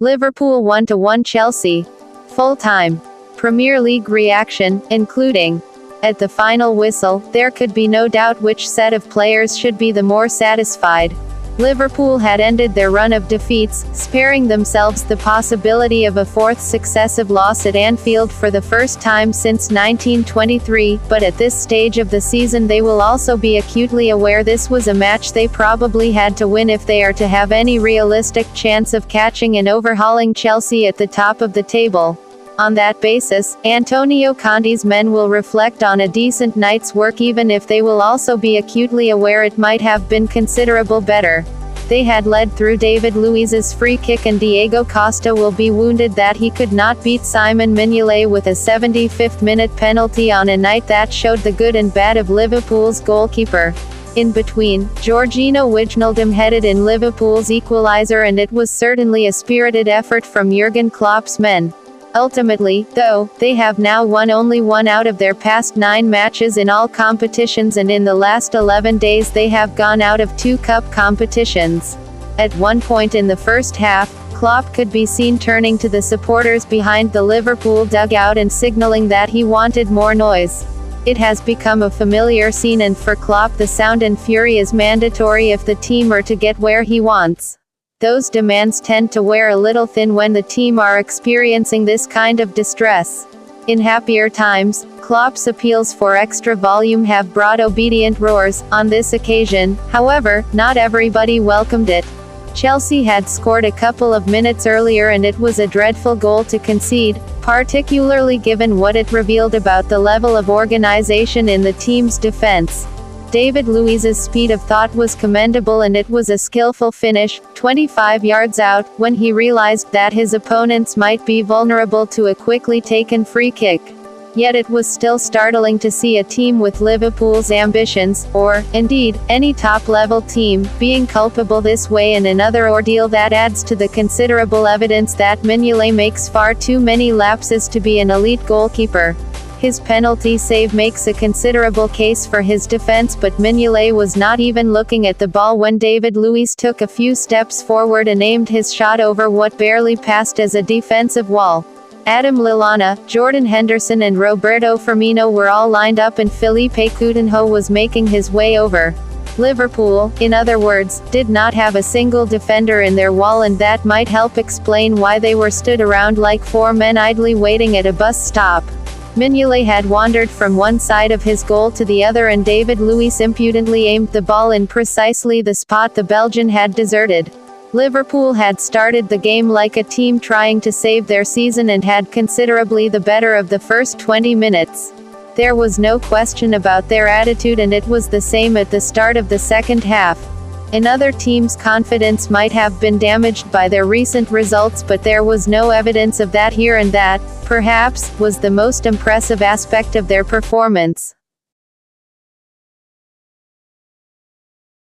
Liverpool 1-1 Chelsea. Full time. Premier League reaction, including, at the final whistle, there could be no doubt which set of players should be the more satisfied. Liverpool had ended their run of defeats, sparing themselves the possibility of a fourth successive loss at Anfield for the first time since 1923, but at this stage of the season they will also be acutely aware this was a match they probably had to win if they are to have any realistic chance of catching and overhauling Chelsea at the top of the table. On that basis, Antonio Conte's men will reflect on a decent night's work even if they will also be acutely aware it might have been considerable better. They had led through David Luiz's free kick and Diego Costa will be wounded that he could not beat Simon Mignolet with a 75th minute penalty on a night that showed the good and bad of Liverpool's goalkeeper. In between, Georginio Wijnaldum headed in Liverpool's equaliser and it was certainly a spirited effort from Jurgen Klopp's men. Ultimately, though, they have now won only one out of their past 9 matches in all competitions and in the last 11 days they have gone out of 2 cup competitions. At one point in the first half, Klopp could be seen turning to the supporters behind the Liverpool dugout and signaling that he wanted more noise. It has become a familiar scene and for Klopp the sound and fury is mandatory if the team are to get where he wants. Those demands tend to wear a little thin when the team are experiencing this kind of distress. In happier times, Klopp's appeals for extra volume have brought obedient roars. On this occasion, however, not everybody welcomed it. Chelsea had scored a couple of minutes earlier and it was a dreadful goal to concede, particularly given what it revealed about the level of organization in the team's defense. David Luiz's speed of thought was commendable and it was a skillful finish, 25 yards out, when he realized that his opponents might be vulnerable to a quickly taken free kick. Yet it was still startling to see a team with Liverpool's ambitions, or, indeed, any top-level team, being culpable this way in another ordeal that adds to the considerable evidence that Mignolet makes far too many lapses to be an elite goalkeeper. His penalty save makes a considerable case for his defense but Mignolet was not even looking at the ball when David Luiz took a few steps forward and aimed his shot over what barely passed as a defensive wall. Adam Lallana, Jordan Henderson and Roberto Firmino were all lined up and Philippe Coutinho was making his way over. Liverpool, in other words, did not have a single defender in their wall and that might help explain why they were stood around like 4 men idly waiting at a bus stop. Mignolet had wandered from one side of his goal to the other and David Luiz impudently aimed the ball in precisely the spot the Belgian had deserted. Liverpool had started the game like a team trying to save their season and had considerably the better of the first 20 minutes. There was no question about their attitude and it was the same at the start of the second half. Another team's confidence might have been damaged by their recent results but there was no evidence of that here and that, perhaps, was the most impressive aspect of their performance.